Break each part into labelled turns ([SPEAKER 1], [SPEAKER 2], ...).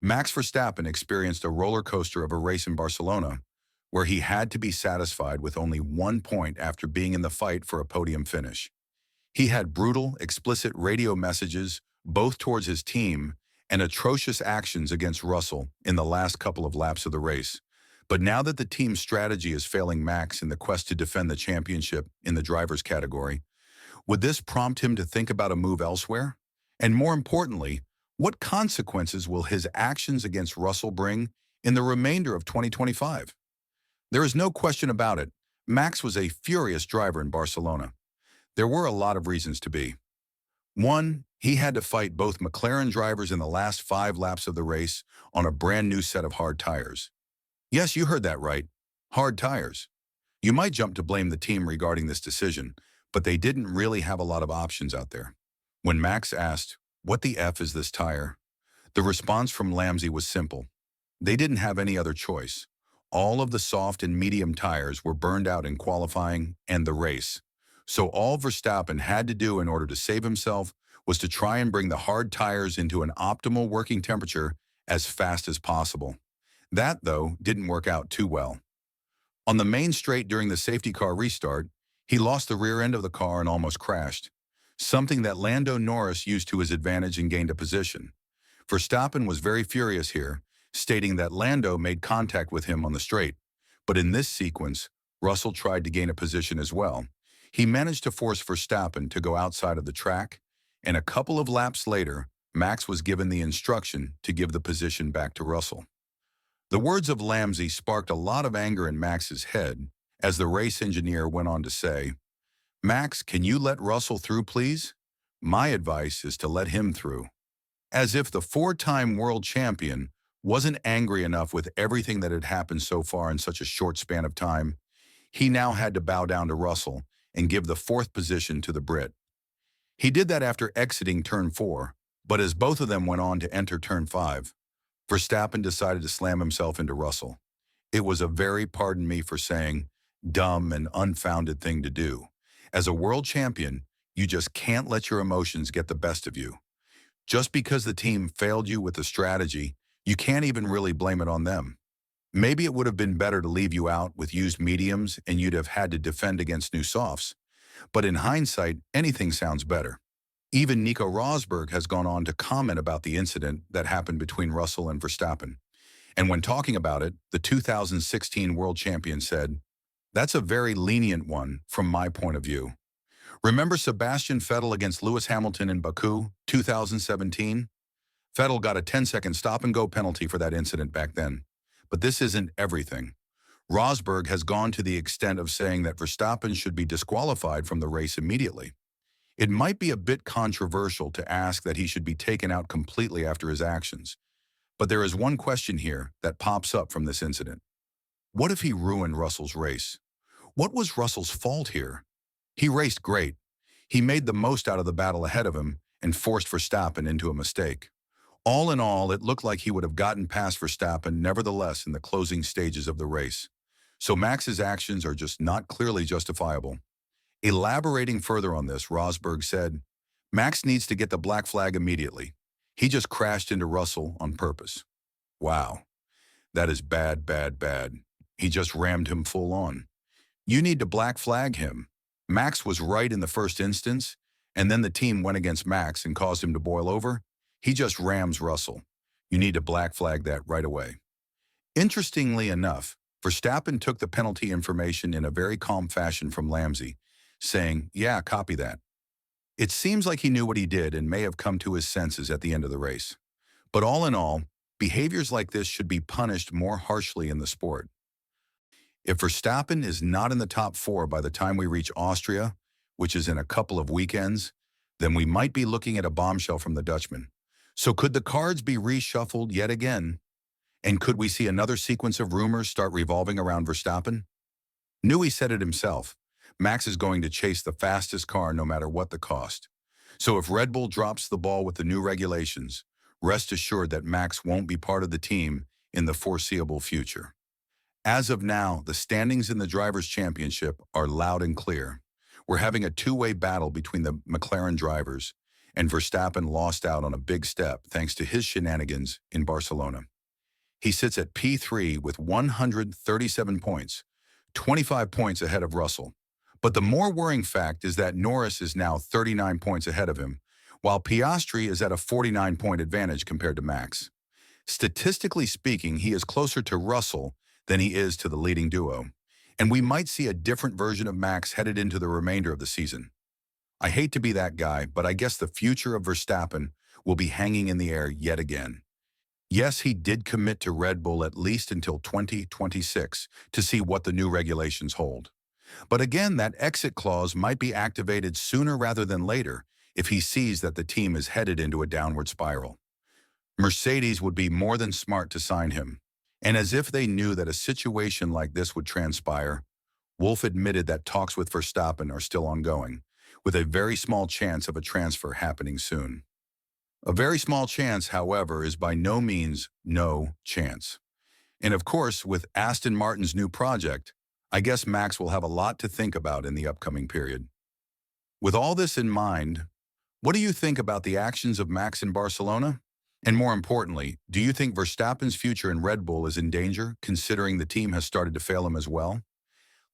[SPEAKER 1] Max Verstappen experienced a roller coaster of a race in Barcelona, where he had to be satisfied with only 1 point after being in the fight for a podium finish. He had brutal, explicit radio messages, both towards his team, and atrocious actions against Russell in the last couple of laps of the race. But now that the team's strategy is failing Max in the quest to defend the championship in the drivers' category, would this prompt him to think about a move elsewhere? And more importantly, what consequences will his actions against Russell bring in the remainder of 2025? There is no question about it. Max was a furious driver in Barcelona. There were a lot of reasons to be. One, he had to fight both McLaren drivers in the last 5 laps of the race on a brand new set of hard tires. Yes, you heard that right. Hard tires. You might jump to blame the team regarding this decision, but they didn't really have a lot of options out there. When Max asked, "What the F is this tire?" the response from Lamsey was simple. They didn't have any other choice. All of the soft and medium tires were burned out in qualifying and the race. So all Verstappen had to do in order to save himself was to try and bring the hard tires into an optimal working temperature as fast as possible. That, though, didn't work out too well. On the main straight during the safety car restart, he lost the rear end of the car and almost crashed, something that Lando Norris used to his advantage and gained a position. Verstappen was very furious here, stating that Lando made contact with him on the straight. But in this sequence, Russell tried to gain a position as well. He managed to force Verstappen to go outside of the track, and a couple of laps later, Max was given the instruction to give the position back to Russell. The words of Lamsey sparked a lot of anger in Max's head, as the race engineer went on to say, "Max, can you let Russell through, please? My advice is to let him through." As if the 4-time world champion wasn't angry enough with everything that had happened so far in such a short span of time, he now had to bow down to Russell and give the 4th position to the Brit. He did that after exiting turn 4, but as both of them went on to enter turn 5, Verstappen decided to slam himself into Russell. It was a very, pardon me for saying, dumb and unfounded thing to do. As a world champion, you just can't let your emotions get the best of you. Just because the team failed you with the strategy, you can't even really blame it on them. Maybe it would have been better to leave you out with used mediums and you'd have had to defend against new softs. But in hindsight, anything sounds better. Even Nico Rosberg has gone on to comment about the incident that happened between Russell and Verstappen. And when talking about it, the 2016 world champion said, "That's a very lenient one from my point of view." Remember Sebastian Vettel against Lewis Hamilton in Baku, 2017? Vettel got a 10-second stop-and-go penalty for that incident back then. But this isn't everything. Rosberg has gone to the extent of saying that Verstappen should be disqualified from the race immediately. It might be a bit controversial to ask that he should be taken out completely after his actions, but there is one question here that pops up from this incident. What if he ruined Russell's race? What was Russell's fault here? He raced great. He made the most out of the battle ahead of him and forced Verstappen into a mistake. All in all, it looked like he would have gotten past Verstappen nevertheless in the closing stages of the race. So Max's actions are just not clearly justifiable. Elaborating further on this, Rosberg said, "Max needs to get the black flag immediately. He just crashed into Russell on purpose." Wow, that is bad, bad, bad. He just rammed him full on. You need to black flag him. Max was right in the first instance, and then the team went against Max and caused him to boil over. He just rams Russell. You need to black flag that right away. Interestingly enough, Verstappen took the penalty information in a very calm fashion from Lamsey, saying, "Yeah, copy that." It seems like he knew what he did and may have come to his senses at the end of the race. But all in all, behaviors like this should be punished more harshly in the sport. If Verstappen is not in the top 4 by the time we reach Austria, which is in a couple of weekends, then we might be looking at a bombshell from the Dutchman. So could the cards be reshuffled yet again? And could we see another sequence of rumors start revolving around Verstappen? Newey said it himself. Max is going to chase the fastest car no matter what the cost. So if Red Bull drops the ball with the new regulations, rest assured that Max won't be part of the team in the foreseeable future. As of now, the standings in the Drivers' Championship are loud and clear. We're having a two-way battle between the McLaren drivers, and Verstappen lost out on a big step thanks to his shenanigans in Barcelona. He sits at P3 with 137 points, 25 points ahead of Russell. But the more worrying fact is that Norris is now 39 points ahead of him, while Piastri is at a 49-point advantage compared to Max. Statistically speaking, he is closer to Russell than he is to the leading duo, and we might see a different version of Max headed into the remainder of the season. I hate to be that guy, but I guess the future of Verstappen will be hanging in the air yet again. Yes, he did commit to Red Bull at least until 2026 to see what the new regulations hold. But again, that exit clause might be activated sooner rather than later if he sees that the team is headed into a downward spiral. Mercedes would be more than smart to sign him. And as if they knew that a situation like this would transpire, Wolff admitted that talks with Verstappen are still ongoing, with a very small chance of a transfer happening soon. A very small chance, however, is by no means no chance. And of course, with Aston Martin's new project, I guess Max will have a lot to think about in the upcoming period. With all this in mind, what do you think about the actions of Max in Barcelona? And more importantly, do you think Verstappen's future in Red Bull is in danger, considering the team has started to fail him as well?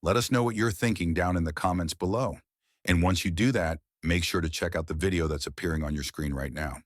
[SPEAKER 1] Let us know what you're thinking down in the comments below. And once you do that, make sure to check out the video that's appearing on your screen right now.